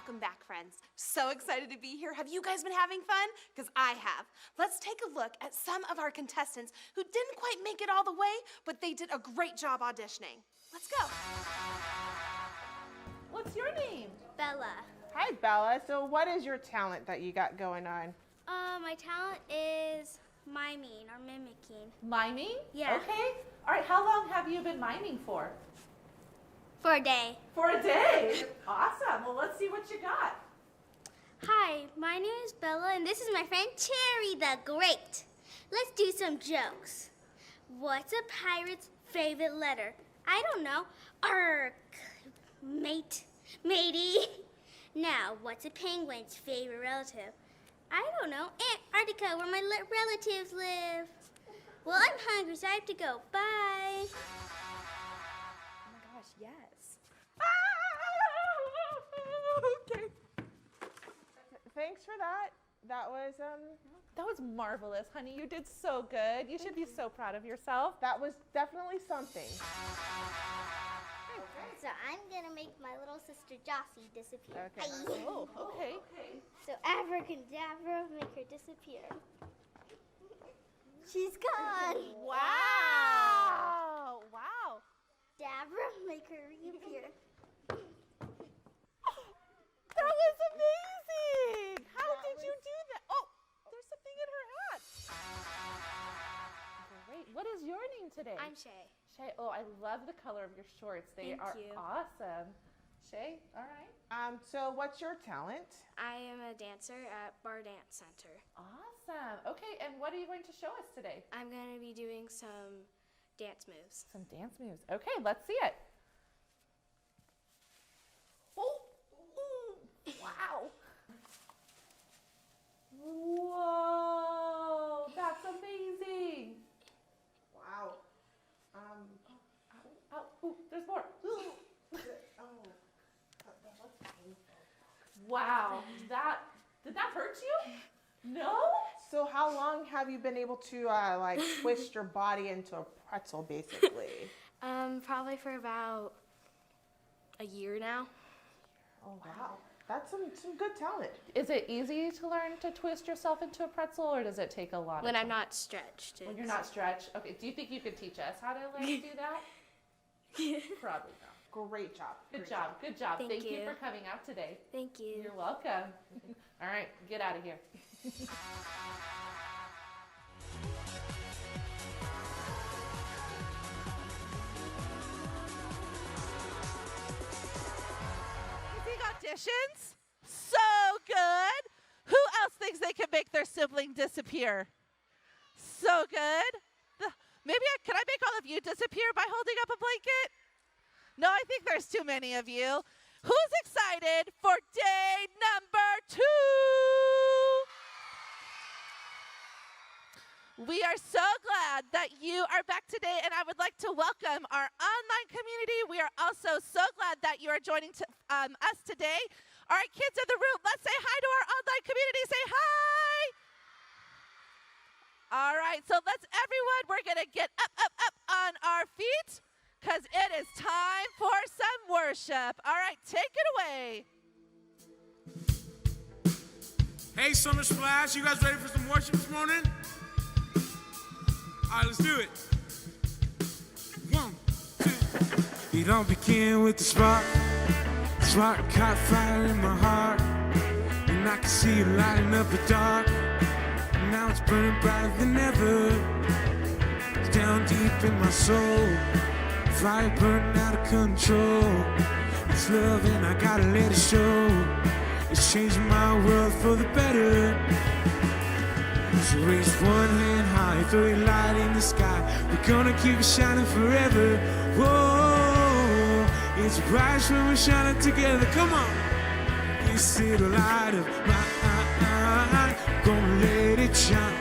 Welcome back, friends. So excited to be here. Have you guys been having fun? Because I have. Let's take a look at some of our contestants who didn't quite make it all the way, but they did a great job auditioning. Let's go. What's your name? Bella. Hi, Bella. So what is your talent that you got going on? My talent is miming or mimicking. Miming? Yeah. Okay. All right, how long have you been miming for? For a day. For a day. Awesome. Well, let's see what you got. Hi, my name is Bella, and this is my friend Cherry the Great. Let's do some jokes. What's a pirate's favorite letter? I don't know. Ark. Matey. Now, what's a penguin's favorite relative? I don't know. Antarctica, where my relatives live. Well, I'm hungry, so I have to go. Bye. Oh my gosh, yes. Okay. Thanks for that. That was marvelous, honey. You did so good. You should be so proud of yourself. that was definitely something. So I'm gonna make my little sister Jossie disappear. Okay. Oh, okay. So abracadabra, make her disappear. She's gone. Wow. Wow. Dabra, make her reappear. That was amazing. How did you do that? Oh, there's something in her hat. Great. What is your name today? I'm Shay. Shay. Oh, I love the color of your shorts. They Thank are you. awesome. Shay, all right. So what's your talent? I am a dancer at Bar Dance Center. Awesome. Okay, and what are you going to show us today? I'm gonna be doing some dance moves. Some dance moves. Okay, let's see it. Oh, ooh, wow. Whoa, that's amazing. Wow. Oh, ooh, there's more. Wow, did that hurt you? No? So how long have you been able to like twist your body into a pretzel, basically? Probably for about a year now. Oh wow, that's some good talent. Is it easy to learn to twist yourself into a pretzel, or does it take a lot When of I'm time? not stretched. When you're not stretched? Okay, do you think you could teach us how to learn to do that? Probably not. Great job. Good job, good job. Thank you you. for coming out today. Thank you. You're welcome. All right, get out of here. Amazing auditions. So good. Who else thinks they can make their sibling disappear? So good. Can I make all of you disappear by holding up a blanket? No, I think there's too many of you. Who's excited for day number 2? We are so glad that you are back today, and I would like to welcome our online community. We are also so glad that you are joining us today. All right, kids in the room, let's say hi to our online community. Say hi. All right, so we're going to get up on our feet because it is time for some worship. All right, take it away. Hey, Summer Splash, you guys ready for some worship this morning? All right, let's do it. 1, 2. It all began with the spark caught fire in my heart, and I can see it lighting up the dark. Now it's burning brighter than ever. It's down deep in my soul. Fire burning out of control. It's love and I gotta let it show. It's changing my world for the better. So raise one hand high, throw your light in the sky. We're gonna keep it shining forever. Whoa, it's bright when we're shining together. Come on. This little light of mine, gonna let it shine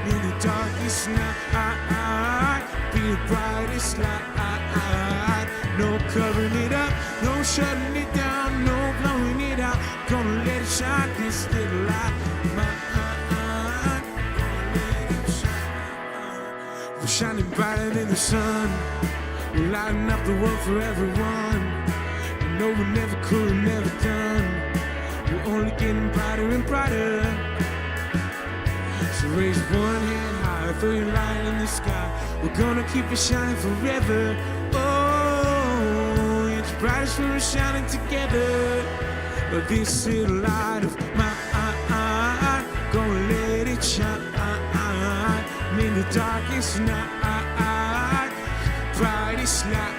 in the darkest night. Be the brightest light. No covering it up, no shutting it down, no blowing it out. Gonna let it shine, this little light of mine. Gonna let it shine. We're shining brighter than the sun. We're lighting up the world for everyone. know we never could have never done. We're only getting brighter and brighter. So raise one hand high, throw your light in the sky. We're gonna keep it shining forever. Oh, it's brightest when we're shining together. But this little light of mine, gonna let it shine in the darkest night, brightest light.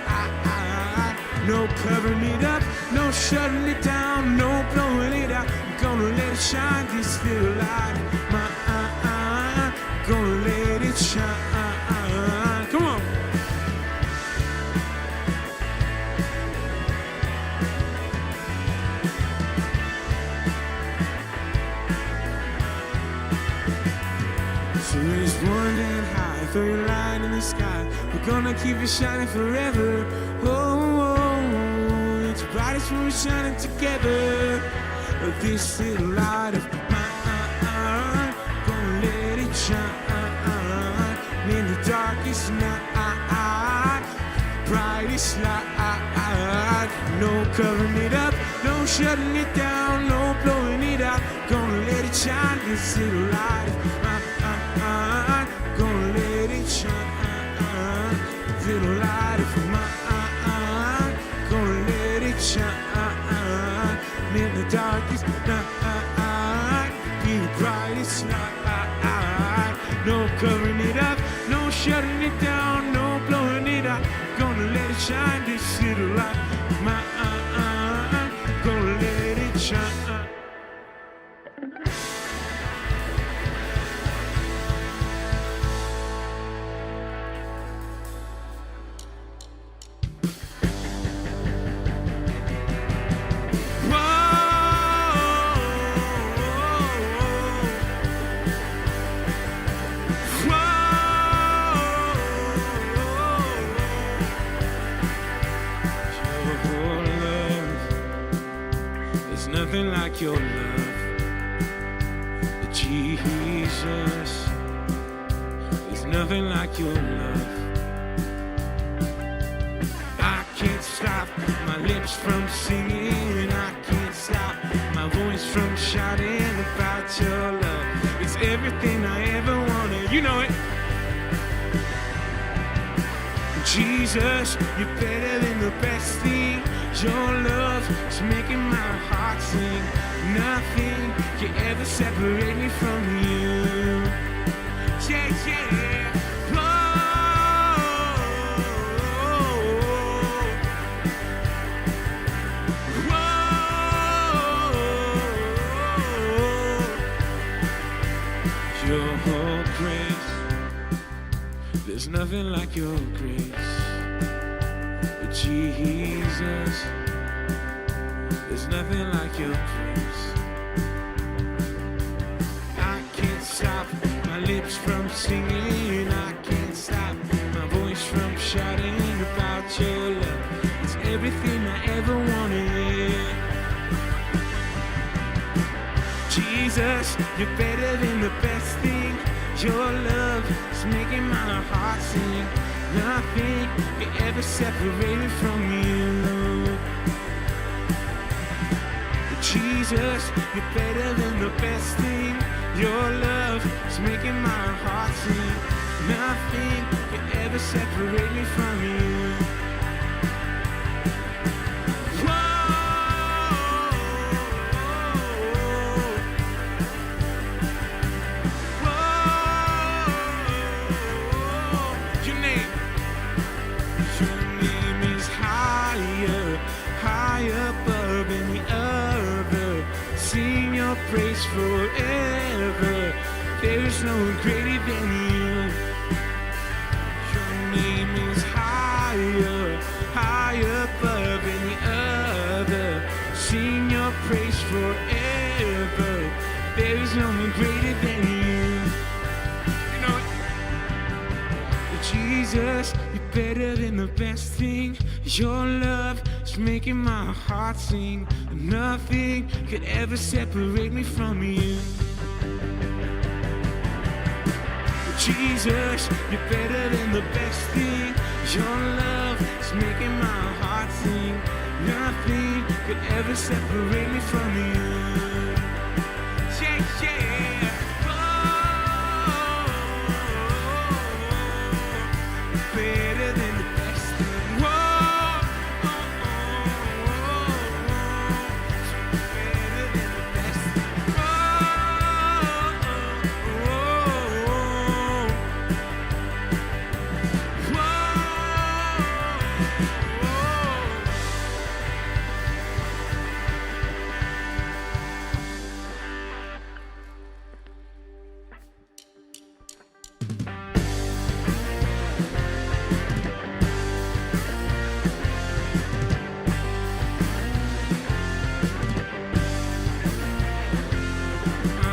No covering it up, no shutting it down, no blowing it out. I'm gonna let it shine, this little light of mine, gonna let it shine. Come on. So raise one hand high, throw your light in the sky. We're gonna keep it shining forever. Oh, it's brightest when we're shining together. This little light of mine, gonna let it shine in the darkest night, brightest light. No covering it up, no shutting it down, no blowing it out. Gonna let it shine, this little light of mine, gonna let it shine, little light of mine, gonna let it shine in the darkest night, be the brightest light. No covering it up, no shutting it down, no blowing it out. Gonna let it shine, this little light of mine, gonna let it shine. Nothing like your love, Jesus. There's nothing like your love. I can't stop my lips from singing. I can't stop my voice from shouting about your love. It's everything I ever wanted. You know it. Jesus, you're better than the best thing. Your love is making my heart sing. Nothing can ever separate me from you. Yeah, yeah. Your whole grace, there's nothing like your grace. Jesus, there's nothing like your grace. I can't stop my lips from singing. I can't stop my voice from shouting about your love. It's everything I ever wanted. Jesus, you're better than the best thing. Your love is making my heart sing. Nothing can ever separate me from you. Jesus, you're better than the best thing. Your love is making my heart sing. Nothing can ever separate me from you. Praise forever. There's no one greater than you. Your name is higher, higher above any other. Sing your praise forever. There is no one greater than you. You know it. Jesus, you're better than the best thing. Your love is making my heart sing. Nothing could ever separate me from you. Jesus, you're better than the best thing. Your love is making my heart sing. Nothing could ever separate me from you. Yeah, yeah. Oh, better than the best. Whoa, better than the best.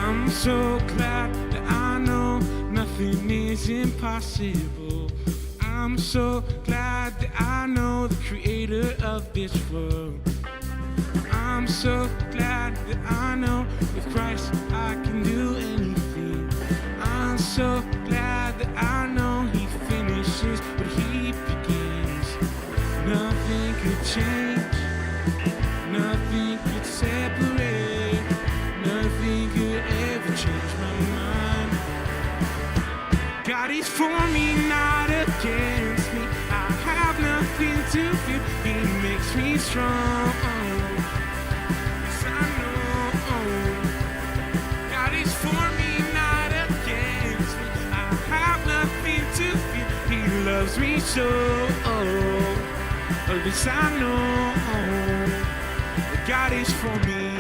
I'm so glad that I know nothing is impossible. I'm so glad that I know the creator of this world. I'm so glad that I know with Christ I can do anything. I'm so glad that I know he finishes what he begins. Nothing could change, nothing could separate, nothing could ever change my mind. God is for me, not against me. I have nothing to fear, he makes me strong. Yes, I know. God is for me, not against me. I have nothing to fear, he loves me so. At least I know that God is for me.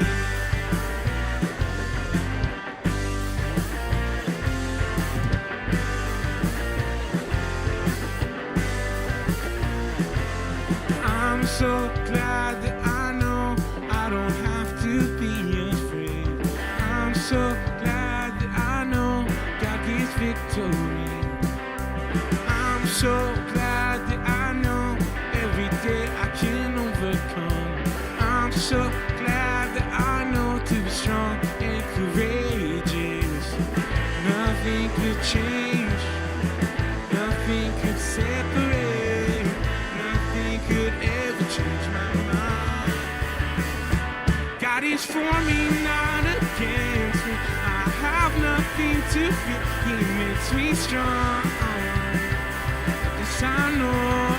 I'm so glad that I know I don't have to be afraid. I'm so glad that I know God gives victory. I'm so glad that I know every day I can overcome. I'm so glad that I know to be strong and courageous. Nothing could change, nothing could separate, nothing could ever change my mind. God is for me, not against me. I have nothing to fear, he makes me strong. Yes, I know,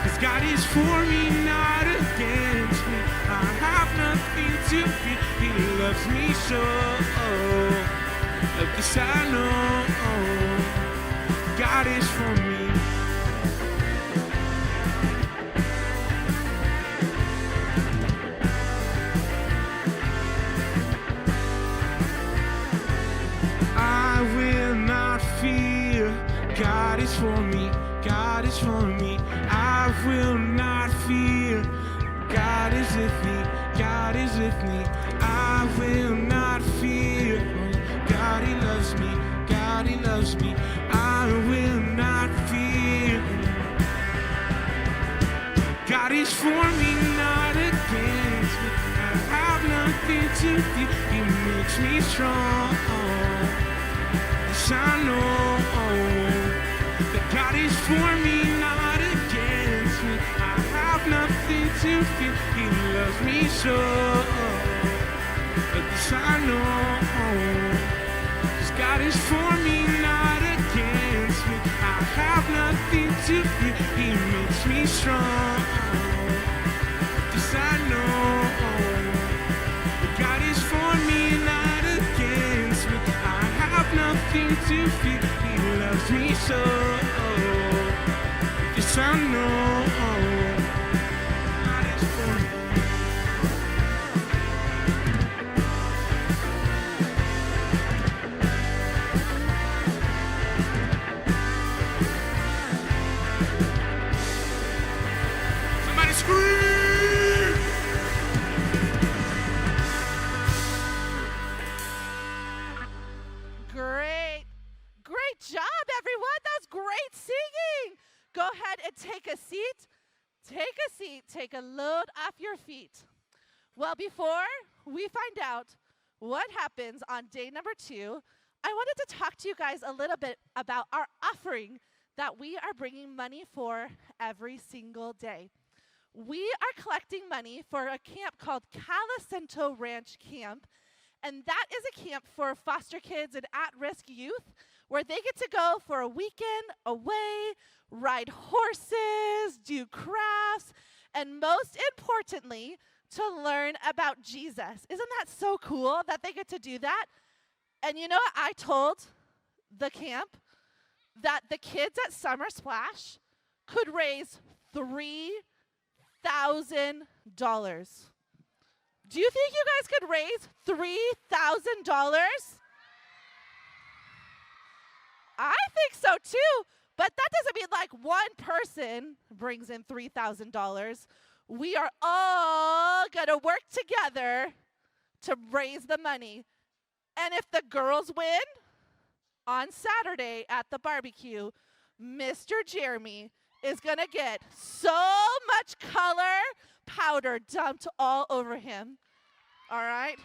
'cause God is for me, not against me. I have nothing to fear, he loves me so. Yes, I know, God is for me. I will not fear, God is for me, God is for me. I will not fear, God is with me, God is with me. I will not fear, God he loves me, God he loves me. I will not fear, God is for me, not against me. I have nothing to fear, he makes me strong. Yes, I know that God is for me, not against me. I have nothing to fear, he loves me so. Yes, I know, 'cause God is for me, not against me. I have nothing to fear, he makes me strong. Yes, I know that God is for me, not against me. I have nothing to fear, he loves me so. Yes, I know God is for me. Somebody scream! Great job, everyone. That was great singing. Go ahead and take a seat. Take a seat. Take a load off your feet. Well, before we find out what happens on day number 2, I wanted to talk to you guys a little bit about our offering that we are bringing money for every single day. we are collecting money for a camp called Calicento Ranch Camp. And that is a camp for foster kids and at-risk youth where they get to go for a weekend away, ride horses, do crafts, and most importantly, to learn about Jesus. Isn't that so cool that they get to do that? And you know what I told the camp? That the kids at Summer Splash could raise $3,000. Do you think you guys could raise $3,000? I think so too, but that doesn't mean like one person brings in $3,000. We are all gonna work together to raise the money. And if the girls win on Saturday at the barbecue, Mr. Jeremy is gonna get so much color powder dumped all over him. All right?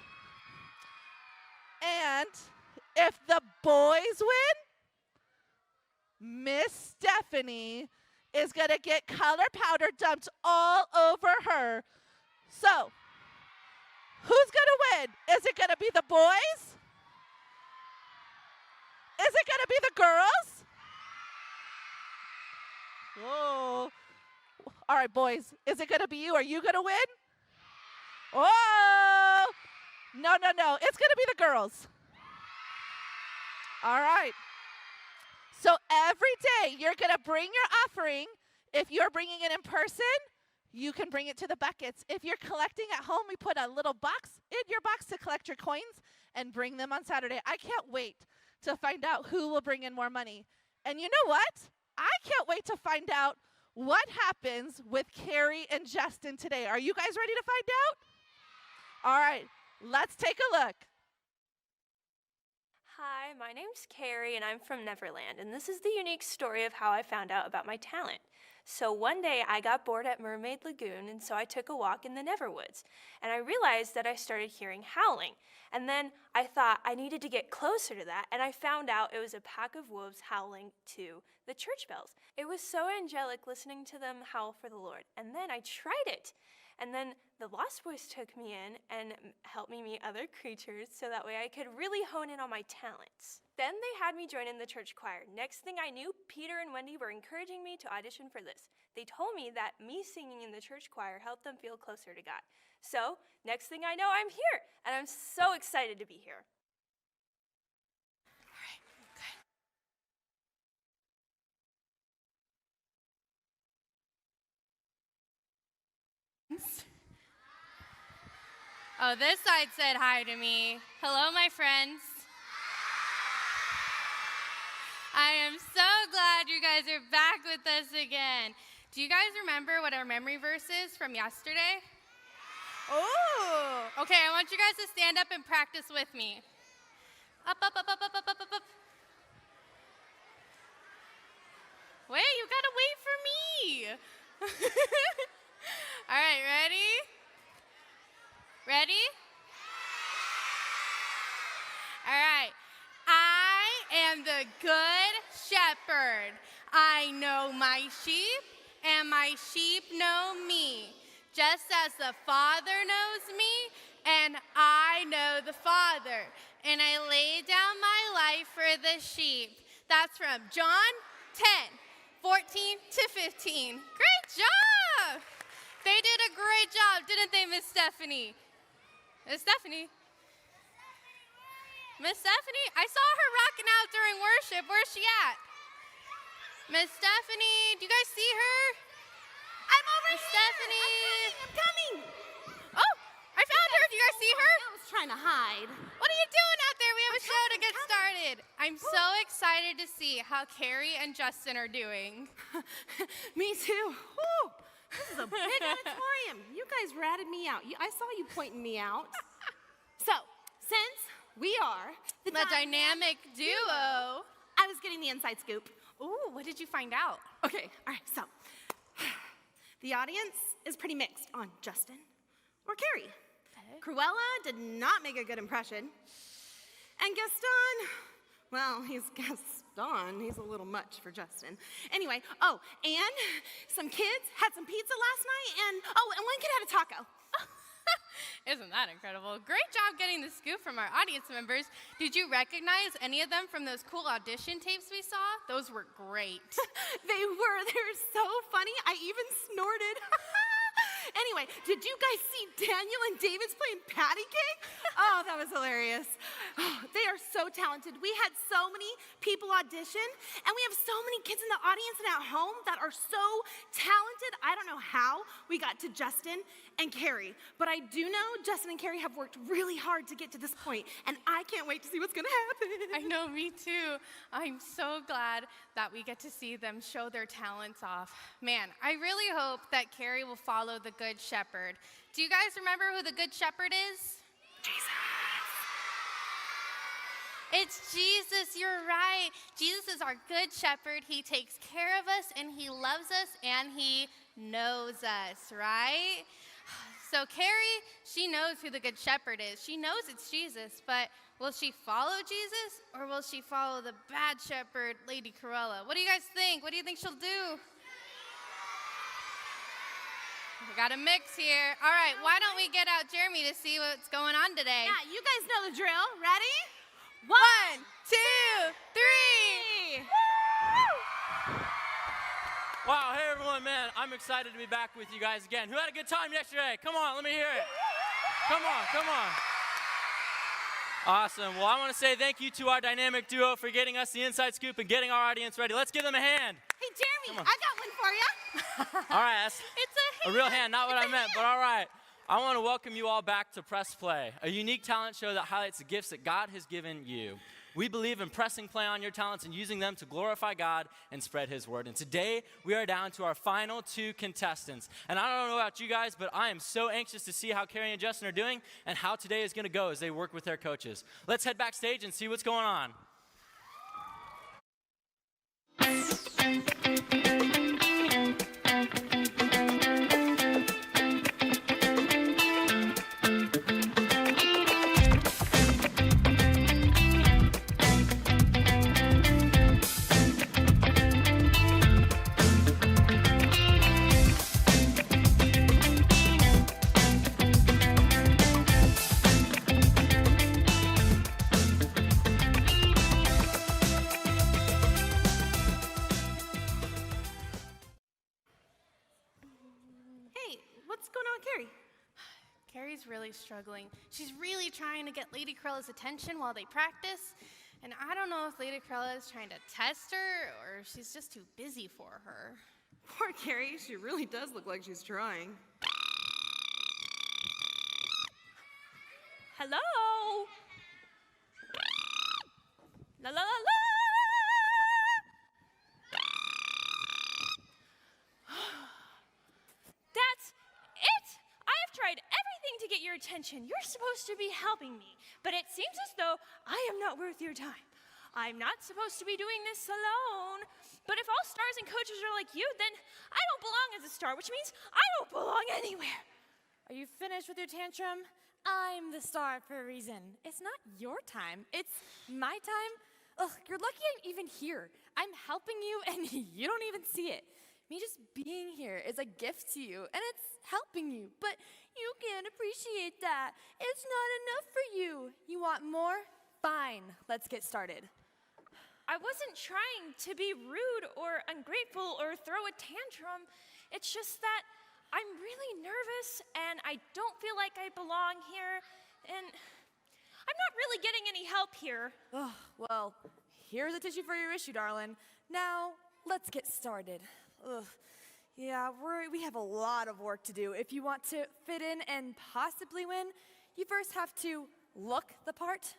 And if the boys win, Miss Stephanie is gonna get color powder dumped all over her. So, who's gonna win? Is it gonna be the boys? Is it gonna be the girls? Whoa. All right, boys, is it gonna be you? Are you gonna win? Oh, no. It's gonna be the girls. All right. So every day you're gonna bring your offering. If you're bringing it in person, you can bring it to the buckets. If you're collecting at home, we put a little box in your box to collect your coins and bring them on Saturday. I can't wait to find out who will bring in more money. And you know what? I can't wait to find out what happens with Carrie and Justin today. Are you guys ready to find out? All right, let's take a look. Hi, my name's Carrie and I'm from Neverland, and this is the unique story of how I found out about my talent. So one day I got bored at Mermaid Lagoon, and so I took a walk in the Neverwoods, and I realized that I started hearing howling. And then I thought I needed to get closer to that, and I found out it was a pack of wolves howling to the church bells. It was so angelic listening to them howl for the Lord, and then I tried it. And then the Lost Boys took me in and helped me meet other creatures so that way I could really hone in on my talents. Then they had me join in the church choir. Next thing I knew, Peter and Wendy were encouraging me to audition for this. They told me that me singing in the church choir helped them feel closer to God. So, next thing I know, I'm here, and I'm so excited to be here. Oh, this side said hi to me. Hello, my friends. I am so glad you guys are back with us again. Do you guys remember what our memory verse is from yesterday? Oh, okay, I want you guys to stand up and practice with me. Up, up, up, up, up, up, up, up, up. Wait, you gotta wait for me. All right, ready? Ready? All right. I am the good shepherd. I know my sheep, and my sheep know me, just as the Father knows me, and I know the Father, and I lay down my life for the sheep. That's from John 10:14 to 15. Great job! They did a great job, didn't they, Miss Stephanie? Miss Stephanie? Miss Stephanie? I saw her rocking out during worship. Where's she at? Miss Stephanie, do you guys see her? I'm over Miss here. Stephanie. I'm coming. Oh, I found her. Do you guys see her? I was trying to hide. What are you doing out there? We have a show to get started. I'm so excited to see how Carrie and Justin are doing. Me too. Whew. This is a big auditorium. You guys ratted me out. I saw you pointing me out. So, since we are The dynamic duo. I was getting the inside scoop. Ooh, what did you find out? Okay, all right, so the audience is pretty mixed on Justin or Carrie. Cruella did not make a good impression. And Gaston, well, he's Dawn. He's a little much for Justin. Anyway, oh, and some kids had some pizza last night, and one kid had a taco. Isn't that incredible? Great job getting the scoop from our audience members. Did you recognize any of them from those cool audition tapes we saw? Those were great. They were so funny. I even snorted. Anyway, did you guys see Daniel and David's playing patty cake? Oh, that was hilarious. Oh, they are so talented. We had so many people audition, and we have so many kids in the audience and at home that are so talented. I don't know how we got to Justin and Carrie, but I do know Justin and Carrie have worked really hard to get to this point, and I can't wait to see what's gonna happen. I know, me too. I'm so glad that we get to see them show their talents off. Man, I really hope that Carrie will follow the Good Shepherd. Do you guys remember who the Good Shepherd is? Jesus. It's Jesus, you're right. Jesus is our Good Shepherd. He takes care of us, and he loves us, and he knows us, right? So Carrie, she knows who the Good Shepherd is. She knows it's Jesus, but will she follow Jesus, or will she follow the bad shepherd, Lady Cruella? What do you guys think? What do you think she'll do? We got a mix here. All right, why don't we get out Jeremy to see what's going on today? Yeah, you guys know the drill. Ready? 1, 2, 3. Wow, hey everyone, man, I'm excited to be back with you guys again. Who had a good time yesterday? Come on, let me hear it. Come on, come on. Awesome. Well, I want to say thank you to our dynamic duo for getting us the inside scoop and getting our audience ready. Let's give them a hand. Hey, Jeremy, I got one for you. All right, that's It's a real hand, not what I meant, but all right. I want to welcome you all back to Press Play, a unique talent show that highlights the gifts that God has given you. We believe in pressing play on your talents and using them to glorify God and spread his word. And today, we are down to our final 2 contestants. And I don't know about you guys, but I am so anxious to see how Carrie and Justin are doing and how today is going to go as they work with their coaches. Let's head backstage and see what's going on. Carrie's really struggling. She's really trying to get Lady Cruella's attention while they practice. And I don't know if Lady Cruella is trying to test her or if she's just too busy for her. Poor Carrie, she really does look like she's trying. Hello? La la la la! That's it! I have tried everything to get your attention. You're supposed to be helping me, but it seems as though I am not worth your time. I'm not supposed to be doing this alone. But if all stars and coaches are like you, then I don't belong as a star, which means I don't belong anywhere. Are you finished with your tantrum? I'm the star for a reason. It's not your time, it's my time. Ugh, you're lucky I'm even here. I'm helping you and you don't even see it. Me just being here is a gift to you and it's helping you, but you can't appreciate that. It's not enough for you. You want more? Fine, let's get started. I wasn't trying to be rude or ungrateful or throw a tantrum. It's just that I'm really nervous and I don't feel like I belong here, and I'm not really getting any help here. Ugh, well, here's a tissue for your issue, darling. Now, let's get started. Ugh. Yeah, we have a lot of work to do. If you want to fit in and possibly win, you first have to look the part.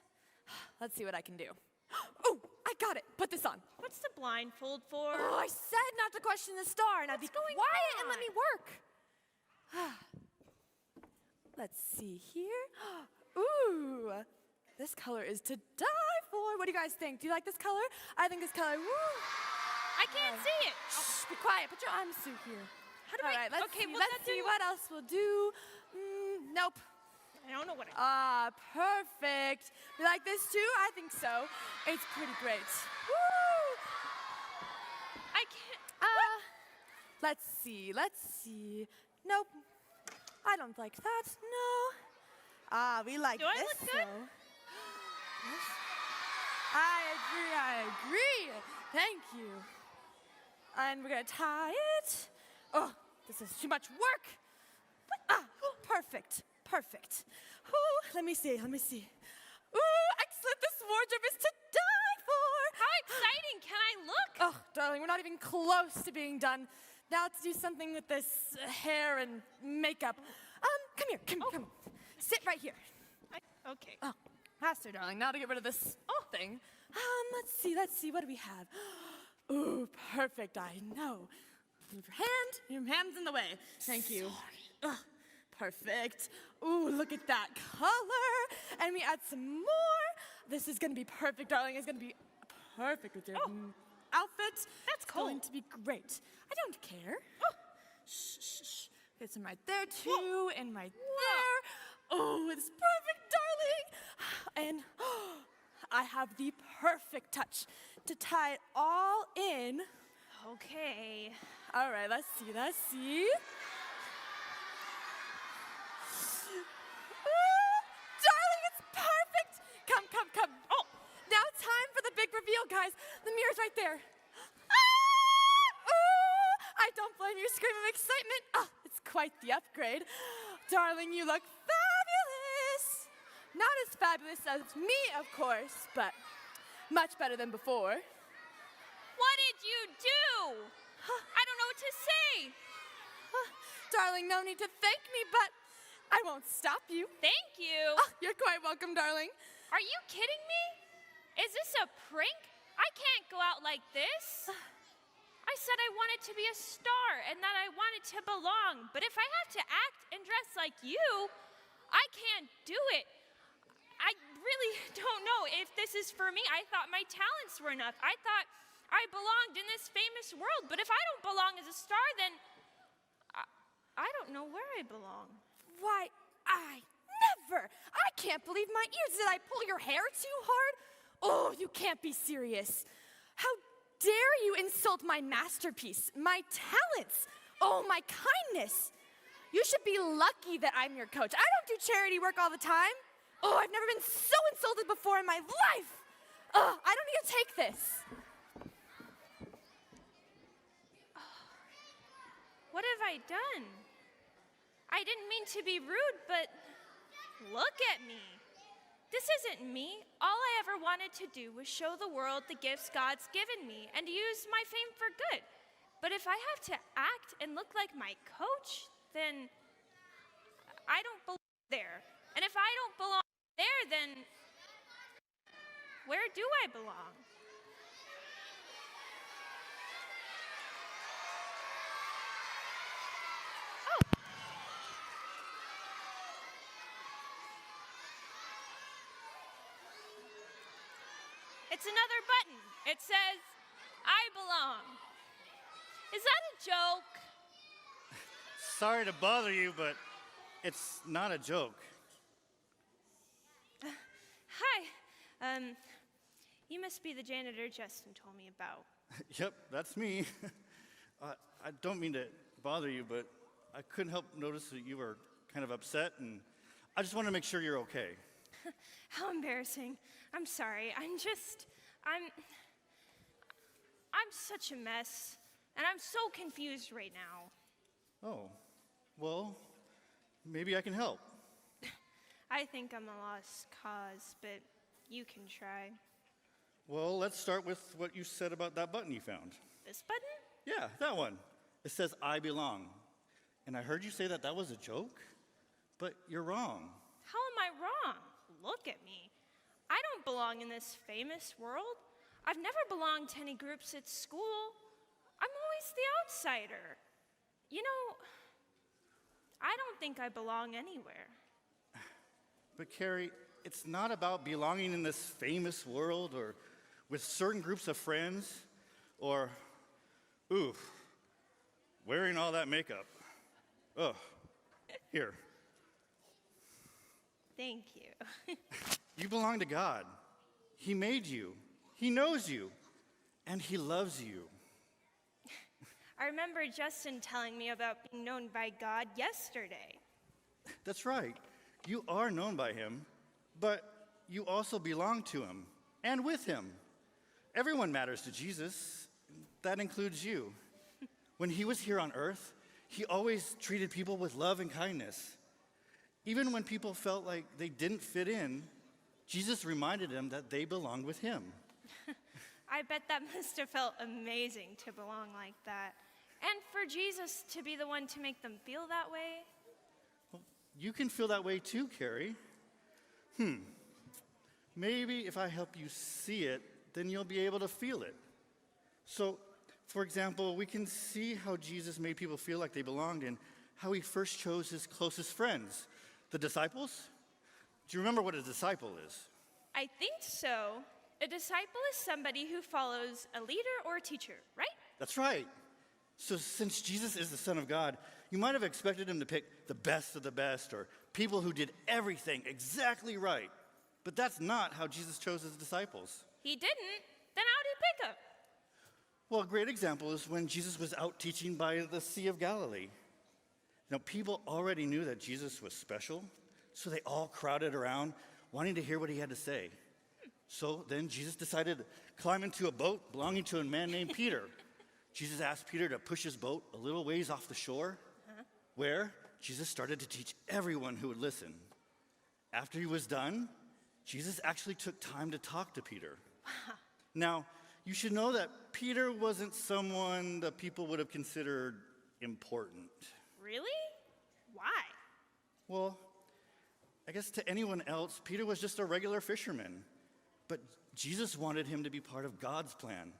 Let's see what I can do. Oh, I got it. Put this on. What's the blindfold for? Oh, I said not to question the star. Now be quiet and let me work. Let's see here. Ooh, this color is to die for. What do you guys think? Do you like this color? I think this color, woo. I can't see it. Shh, be quiet. Put your arms through here. How do All right, let's okay, see. will Let's that see do? what else we'll do. Nope. I don't know what Perfect. You like this too? I think so. It's pretty great. Woo! Let's see. Nope. I don't like that. No. We like Do I this. look good? though. Yes. I agree. Thank you. And we're gonna tie it. Oh, this is too much work. Perfect. Ooh, let me see. Ooh, excellent. This wardrobe is to die for. How exciting! Can I look? Oh, darling, we're not even close to being done. Now let's do something with this hair and makeup. Come here. Sit right here. Okay. Oh, faster, darling. Now to get rid of this thing. Let's see. What do we have? Ooh, perfect. I know. Move your hand. Your hand's in the way. Thank you. Perfect. Ooh, look at that color. And we add some more. This is gonna be perfect, darling. It's gonna be perfect with your outfit. That's cool. It's going to be great. I don't care. Shh. Get some right there too, and right there. Oh, it's perfect, darling. And I have the perfect touch to tie it all in. Okay. All right, let's see. Darling, it's perfect. Come. Oh, now it's time for the big reveal, guys. The mirror's right there. I don't blame you, scream of excitement. It's quite the upgrade. Darling, you look fabulous. Not as fabulous as me, of course, but much better than before. What did you do? I don't know what to say. Darling, no need to thank me, but I won't stop you. Thank you. You're quite welcome, darling. Are you kidding me? Is this a prank? I can't go out like this. I said I wanted to be a star and that I wanted to belong. But if I have to act and dress like you, I can't do it. I really don't know if this is for me. I thought my talents were enough. I thought I belonged in this famous world. But if I don't belong as a star, then I don't know where I belong. Why, I never. I can't believe my ears. Did I pull your hair too hard? Oh, you can't be serious. How dare you insult my masterpiece, my talents, my kindness. You should be lucky that I'm your coach. I don't do charity work all the time. I've never been so insulted before in my life. I don't need to take this. What have I done? I didn't mean to be rude, but look at me. This isn't me. All I ever wanted to do was show the world the gifts God's given me and use my fame for good. But if I have to act and look like my coach, then I don't belong there. And if I don't belong there, then where do I belong? It's another button. It says, I belong. Is that a joke? Sorry to bother you, but it's not a joke. Hi. You must be the janitor Justin told me about. Yep, that's me. I don't mean to bother you, but I couldn't help notice that you were kind of upset, and I just want to make sure you're okay. How embarrassing. I'm sorry. I'm such a mess, and I'm so confused right now. Oh, well, maybe I can help. I think I'm a lost cause, but you can try. Well, let's start with what you said about that button you found. This button? Yeah, that one. It says, I belong. And I heard you say that that was a joke, but you're wrong. How am I wrong? Look at me. I don't belong in this famous world. I've never belonged to any groups at school. I'm always the outsider. You know, I don't think I belong anywhere. But Carrie, it's not about belonging in this famous world or with certain groups of friends or, wearing all that makeup. Ugh. Here. Thank you. You belong to God. He made you. He knows you. And he loves you. I remember Justin telling me about being known by God yesterday. That's right. You are known by him, but you also belong to him and with him. Everyone matters to Jesus. That includes you. When he was here on earth, he always treated people with love and kindness. Even when people felt like they didn't fit in, Jesus reminded them that they belonged with him. I bet that must have felt amazing to belong like that. And for Jesus to be the one to make them feel that way. You can feel that way too, Carrie. Maybe if I help you see it, then you'll be able to feel it. So, for example, we can see how Jesus made people feel like they belonged and how he first chose his closest friends, the disciples. Do you remember what a disciple is? I think so. A disciple is somebody who follows a leader or a teacher, right? That's right. So since Jesus is the Son of God, you might have expected him to pick the best of the best or people who did everything exactly right. But that's not how Jesus chose his disciples. He didn't? Then how'd he pick them? Well, a great example is when Jesus was out teaching by the Sea of Galilee. Now, people already knew that Jesus was special, so they all crowded around wanting to hear what he had to say. So then Jesus decided to climb into a boat belonging to a man named Peter. Jesus asked Peter to push his boat a little ways off the shore, where Jesus started to teach everyone who would listen. After he was done, Jesus actually took time to talk to Peter. Now, you should know that Peter wasn't someone that people would have considered important. Really? Why? Well, I guess to anyone else, Peter was just a regular fisherman. But Jesus wanted him to be part of God's plan.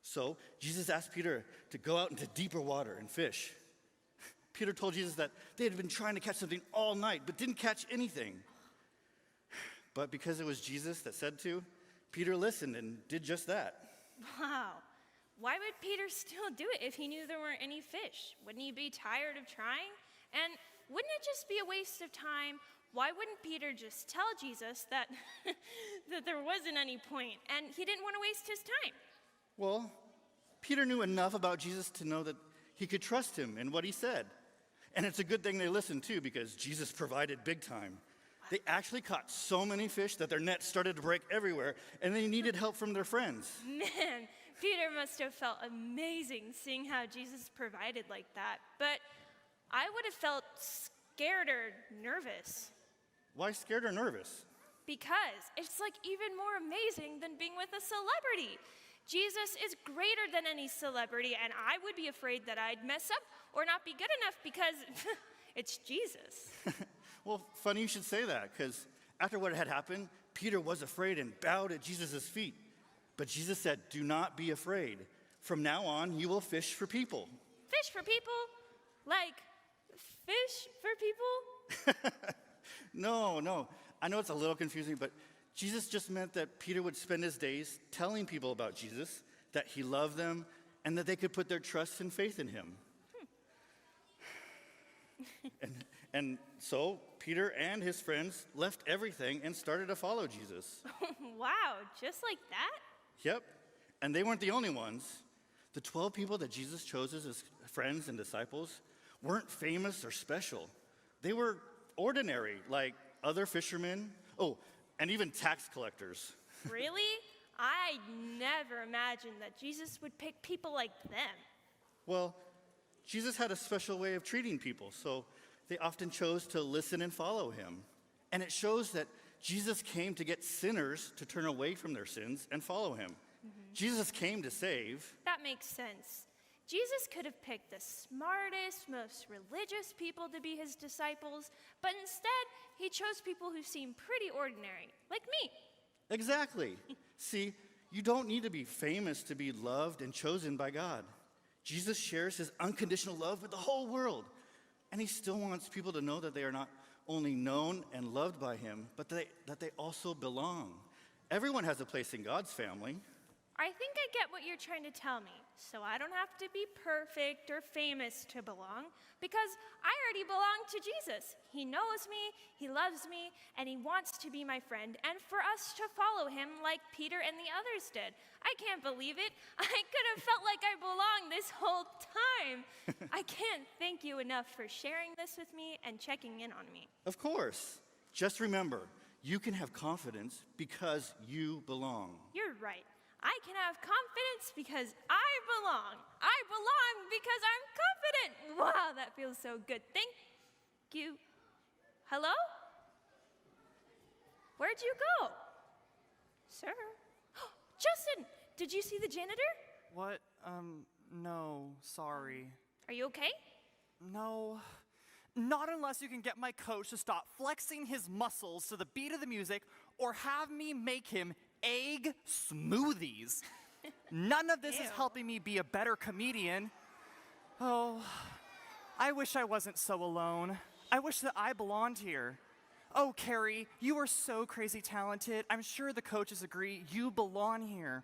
So Jesus asked Peter to go out into deeper water and fish. Peter told Jesus that they had been trying to catch something all night, but didn't catch anything. But because it was Jesus that said to, Peter listened and did just that. Wow. Why would Peter still do it if he knew there weren't any fish? Wouldn't he be tired of trying? And wouldn't it just be a waste of time? Why wouldn't Peter just tell Jesus that, that there wasn't any point and he didn't want to waste his time? Well, Peter knew enough about Jesus to know that he could trust him in what he said. And it's a good thing they listened too, because Jesus provided big time. They actually caught so many fish that their nets started to break everywhere, and they needed help from their friends. Man, Peter must have felt amazing seeing how Jesus provided like that. But I would have felt scared or nervous. Why scared or nervous? Because it's like even more amazing than being with a celebrity. Jesus is greater than any celebrity, and I would be afraid that I'd mess up or not be good enough because it's Jesus. Well, funny you should say that, because after what had happened, Peter was afraid and bowed at Jesus' feet. But Jesus said, "Do not be afraid. From now on, you will fish for people." Fish for people? Like fish for people? No. I know it's a little confusing, but Jesus just meant that Peter would spend his days telling people about Jesus, that he loved them, and that they could put their trust and faith in him. And so Peter and his friends left everything and started to follow Jesus. Wow, just like that? Yep, and they weren't the only ones. The 12 people that Jesus chose as his friends and disciples weren't famous or special. They were ordinary, like other fishermen, and even tax collectors. Really? I never imagined that Jesus would pick people like them. Well, Jesus had a special way of treating people, so they often chose to listen and follow him. And it shows that Jesus came to get sinners to turn away from their sins and follow him. Jesus came to save. That makes sense. Jesus could have picked the smartest, most religious people to be his disciples, but instead, he chose people who seem pretty ordinary, like me. Exactly. See, you don't need to be famous to be loved and chosen by God. Jesus shares his unconditional love with the whole world. And he still wants people to know that they are not only known and loved by him, but that they also belong. Everyone has a place in God's family. I think I get what you're trying to tell me. So I don't have to be perfect or famous to belong, because I already belong to Jesus. He knows me, he loves me, and he wants to be my friend, and for us to follow him like Peter and the others did. I can't believe it. I could have felt like I belonged this whole time. I can't thank you enough for sharing this with me and checking in on me. Of course. Just remember, you can have confidence because you belong. You're right. I can have confidence because I belong. I belong because I'm confident. Wow, that feels so good. Thank you. Hello? Where'd you go? Sir? Justin, did you see the janitor? What? No, sorry. Are you okay? No. Not unless you can get my coach to stop flexing his muscles to the beat of the music or have me make him egg smoothies. None of this is helping me be a better comedian. Oh, I wish I wasn't so alone. I wish that I belonged here. Oh, Carrie, you are so crazy talented. I'm sure the coaches agree you belong here.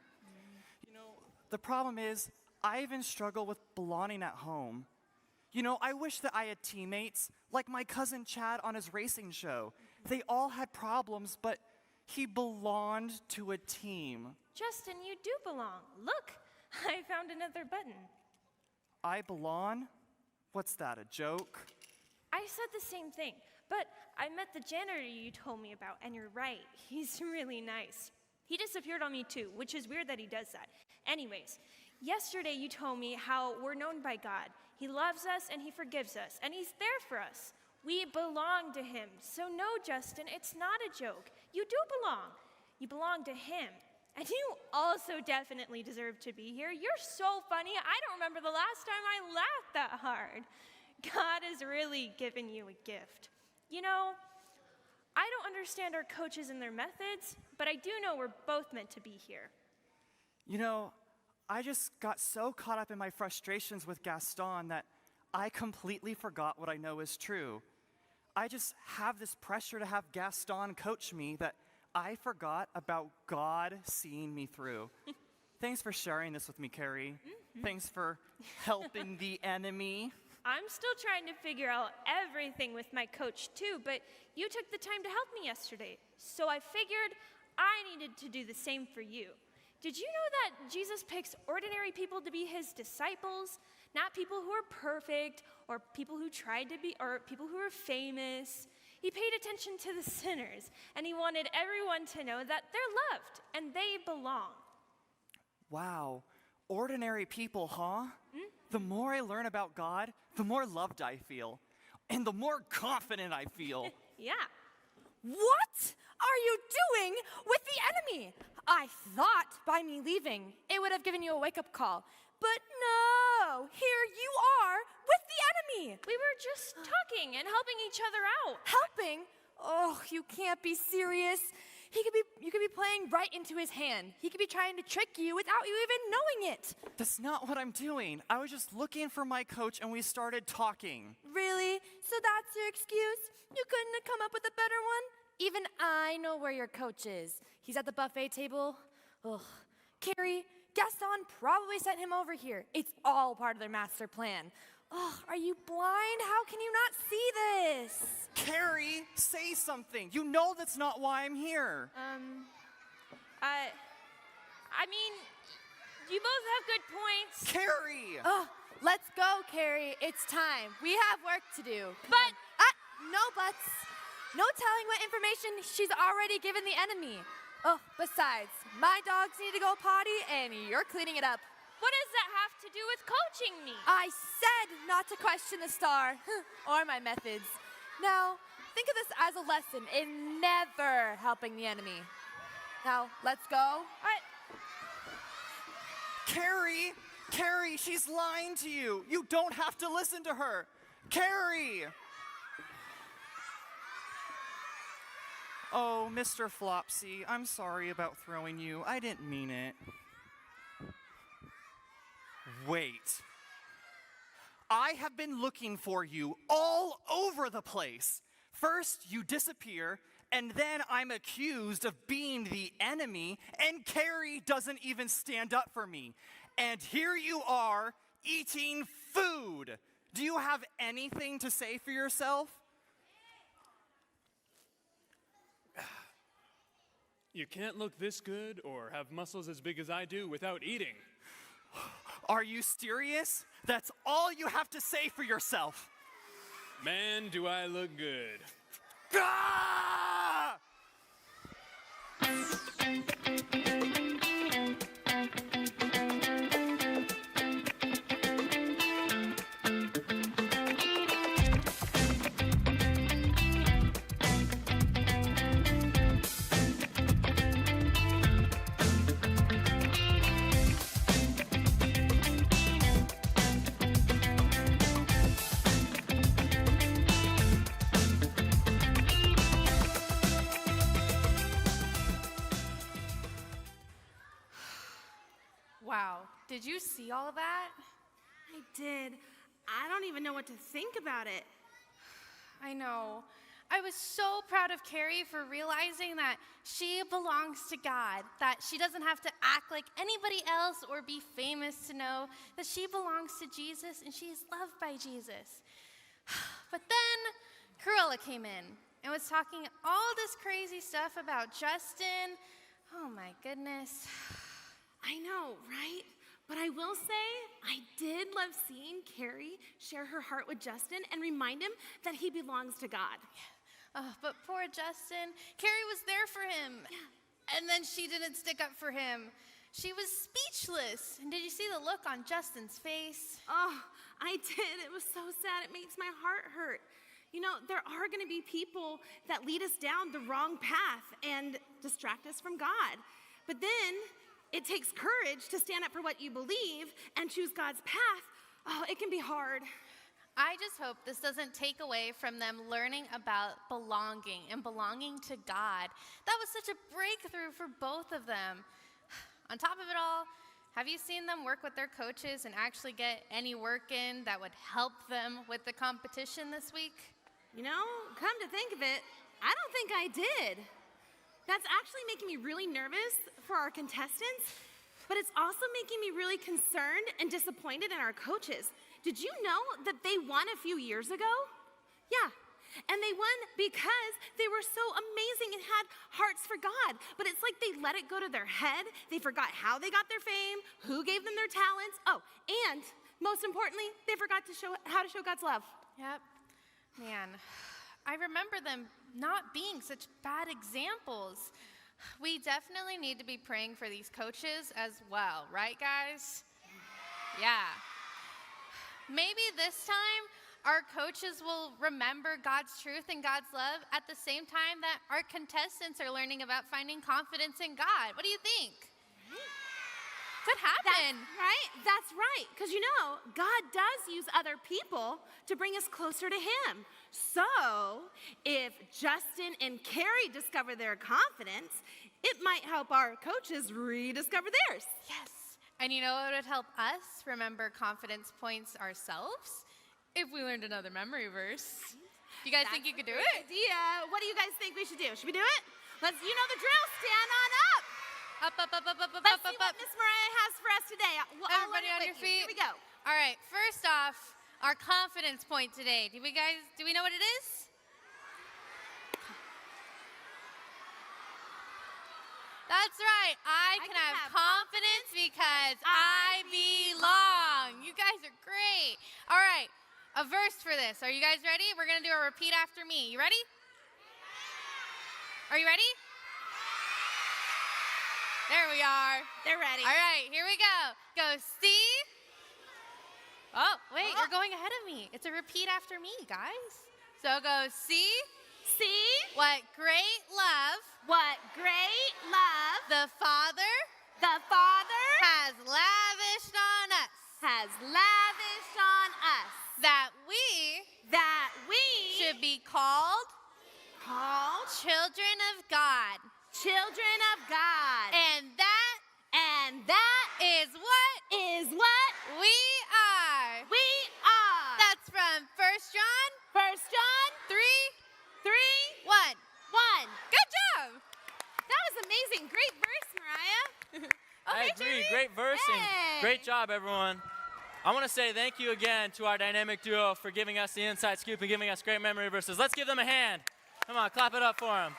You know, the problem is, I even struggle with belonging at home. You know, I wish that I had teammates like my cousin Chad on his racing show. They all had problems, but he belonged to a team. Justin, you do belong. Look, I found another button. I belong? What's that, a joke? I said the same thing, but I met the janitor you told me about, and you're right. He's really nice. He disappeared on me too, which is weird that he does that. Anyways, yesterday you told me how we're known by God. He loves us and he forgives us, and he's there for us. We belong to him. So no, Justin, it's not a joke. You do belong. You belong to him. And you also definitely deserve to be here. You're so funny. I don't remember the last time I laughed that hard. God has really given you a gift. You know, I don't understand our coaches and their methods, but I do know we're both meant to be here. You know, I just got so caught up in my frustrations with Gaston that I completely forgot what I know is true. I just have this pressure to have Gaston coach me that I forgot about God seeing me through. Thanks for sharing this with me, Carrie. Thanks for helping the enemy. I'm still trying to figure out everything with my coach too, but you took the time to help me yesterday. So I figured I needed to do the same for you. Did you know that Jesus picks ordinary people to be his disciples? Not people who are perfect, or people who tried to be, or people who are famous. He paid attention to the sinners, and he wanted everyone to know that they're loved and they belong. Wow, ordinary people, huh? The more I learn about God, the more loved I feel, and the more confident I feel. Yeah. What are you doing with the enemy? I thought by me leaving, it would have given you a wake-up call. But no, here you are with the enemy. We were just talking and helping each other out. Helping? Oh, you can't be serious. You could be playing right into his hand. He could be trying to trick you without you even knowing it. That's not what I'm doing. I was just looking for my coach and we started talking. Really? So that's your excuse? You couldn't have come up with a better one? Even I know where your coach is. He's at the buffet table. Ugh. Carrie, Gaston probably sent him over here. It's all part of their master plan. Ugh, are you blind? How can you not see this? Carrie, say something. You know that's not why I'm here. I mean, you both have good points. Carrie! Oh, let's go, Carrie. It's time. We have work to do. But no buts. No telling what information she's already given the enemy. Oh, besides, my dogs need to go potty and you're cleaning it up. what does that have to do with coaching me? I said not to question the star or my methods. Now, think of this as a lesson in never helping the enemy. Now, let's go. Carrie, she's lying to you. You don't have to listen to her. Carrie! Oh, Mr. Flopsy, I'm sorry about throwing you. I didn't mean it. Wait. I have been looking for you all over the place. First, you disappear, And then I'm accused of being the enemy, and Carrie doesn't even stand up for me. And here you are eating food. Do you have anything to say for yourself? You can't look this good or have muscles as big as I do without eating. Are you serious? That's all you have to say for yourself. Man, do I look good. Ah! Wow, did you see all of that? I did. I don't even know what to think about it. I know. I was so proud of Carrie for realizing that she belongs to God, that she doesn't have to act like anybody else or be famous to know that she belongs to Jesus and she is loved by Jesus. But then Cruella came in and was talking all this crazy stuff about Justin. Oh my goodness. I know, right? But I will say, I did love seeing Carrie share her heart with Justin and remind him that he belongs to God. Oh, but poor Justin. Carrie was there for him. Yeah. And then she didn't stick up for him. She was speechless. And did you see the look on Justin's face? Oh, I did. It was so sad. It makes my heart hurt. You know, there are going to be people that lead us down the wrong path and distract us from God. But then it takes courage to stand up for what you believe and choose God's path. Oh, it can be hard. I just hope this doesn't take away from them learning about belonging and belonging to God. That was such a breakthrough for both of them. On top of it all, have you seen them work with their coaches and actually get any work in that would help them with the competition this week? You know, come to think of it, I don't think I did. That's actually making me really nervous for our contestants, but it's also making me really concerned and disappointed in our coaches. Did you know that they won a few years ago? Yeah, and they won because they were so amazing and had hearts for God. But it's like they let it go to their head. They forgot how they got their fame, who gave them their talents. Oh, and most importantly, they forgot to show how to show God's love. Yep. Man, I remember them not being such bad examples. We definitely need to be praying for these coaches as well, right, guys? Yeah. Maybe this time our coaches will remember God's truth and God's love at the same time that our contestants are learning about finding confidence in God. What do you think? Could happen. That's right. Because you know, God does use other people to bring us closer to Him. So, if Justin and Carrie discover their confidence, it might help our coaches rediscover theirs. Yes. And you know what would help us remember confidence points ourselves? If we learned another memory verse. You guys think you could do it? Idea. What do you guys think we should do? Should we do it? You know the drill. Stand on up. Up, up, up, up, up, up, Let's up, see up. what Miss Mariah has for us today. Everybody on your feet. Here we go. All right, first off, our confidence point today. Do we know what it is? That's right. I can have confidence because I belong. You guys are great. All right, a verse for this. Are you guys ready? We're going to do a repeat after me. You ready? Are you ready? There we are. They're ready. All right, here we go. Go see. Oh, wait, you're going ahead of me. It's a repeat after me, guys. So go see. See what great love. What great love The Father has lavished on us. Has lavished on us. That we should be called children of God. Children of God. And that is what we are. we are. That's from 1 John 1 John 3, 3, 1. 1. Amazing. Great verse, Mariah. I agree. Great versing. Great job, everyone. I want to say thank you again to our dynamic duo for giving us the inside scoop and giving us great memory verses. Let's give them a hand. Come on, clap it up for them.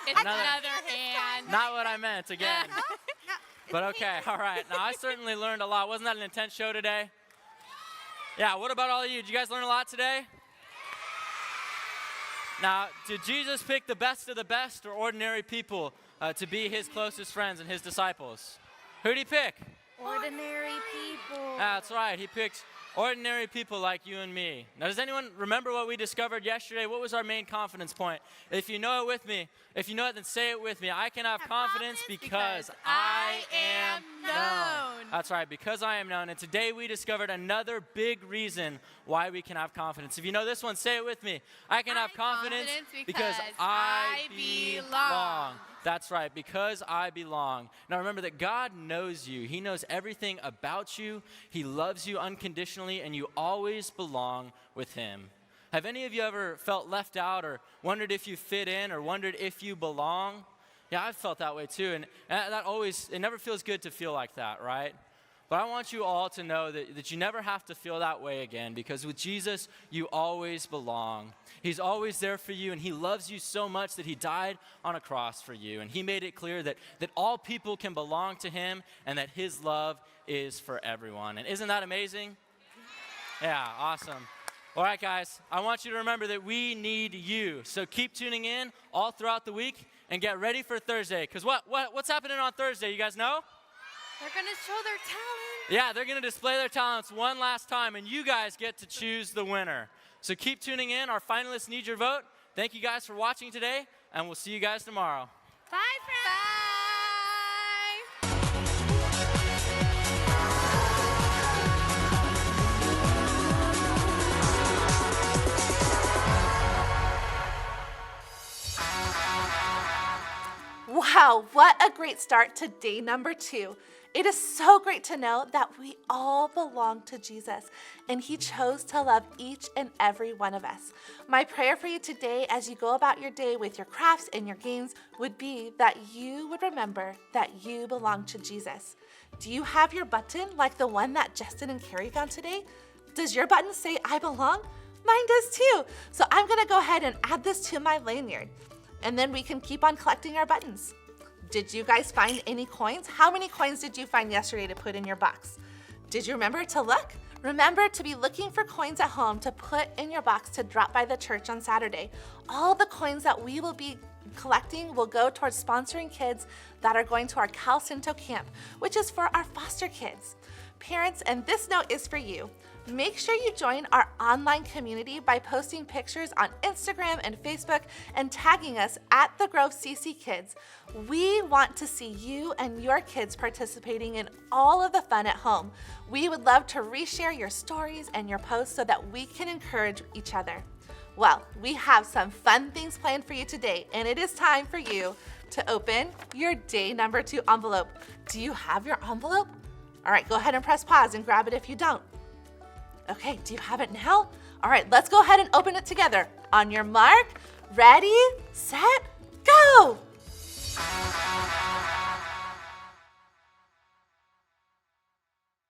It's another hand. Not what I meant, again. But okay, all right. Now, I certainly learned a lot. Wasn't that an intense show today? Yeah, what about all of you? Did you guys learn a lot today? Now, did Jesus pick the best of the best or ordinary people to be his closest friends and his disciples? Who did he pick? Ordinary people. That's right. He picked ordinary people like you and me. Now, does anyone remember what we discovered yesterday? What was our main confidence point? If you know it with me, if you know it, then say it with me. I can have confidence because I am known. That's right, because I am known. And today we discovered another big reason why we can have confidence. If you know this one, say it with me. I can have confidence because I belong. That's right, because I belong. Now remember that God knows you. He knows everything about you. He loves you unconditionally, and you always belong with him. Have any of you ever felt left out or wondered if you fit in or wondered if you belong? Yeah, I've felt that way too, and it never feels good to feel like that, right? But I want you all to know that you never have to feel that way again, because with Jesus, you always belong. He's always there for you, and he loves you so much that he died on a cross for you. And he made it clear that all people can belong to him and that his love is for everyone. And isn't that amazing? Yeah, awesome. All right, guys, I want you to remember that we need you. So keep tuning in all throughout the week and get ready for Thursday. Because what's happening on Thursday, you guys know? They're going to show their talent. Yeah, they're going to display their talents one last time, and you guys get to choose the winner. So keep tuning in. Our finalists need your vote. Thank you guys for watching today, and we'll see you guys tomorrow. Bye, friends. Wow, what a great start to day number 2. It is so great to know that we all belong to Jesus, and he chose to love each and every one of us. My prayer for you today as you go about your day with your crafts and your games would be that you would remember that you belong to Jesus. Do you have your button like the one that Justin and Carrie found today? Does your button say I belong? Mine does too. So I'm gonna go ahead and add this to my lanyard, and then we can keep on collecting our buttons. Did you guys find any coins? How many coins did you find yesterday to put in your box? Did you remember to look? Remember to be looking for coins at home to put in your box to drop by the church on Saturday. All the coins that we will be collecting will go towards sponsoring kids that are going to our Cal Cinto camp, which is for our foster kids. Parents, and this note is for you. Make sure you join our online community by posting pictures on Instagram and Facebook and tagging us at The Grove CC Kids. We want to see you and your kids participating in all of the fun at home. We would love to reshare your stories and your posts so that we can encourage each other. Well, we have some fun things planned for you today, and it is time for you to open your day number 2 envelope. Do you have your envelope? All right, go ahead and press pause and grab it if you don't. Okay, do you have it now? All right, let's go ahead and open it together. On your mark, ready, set, go!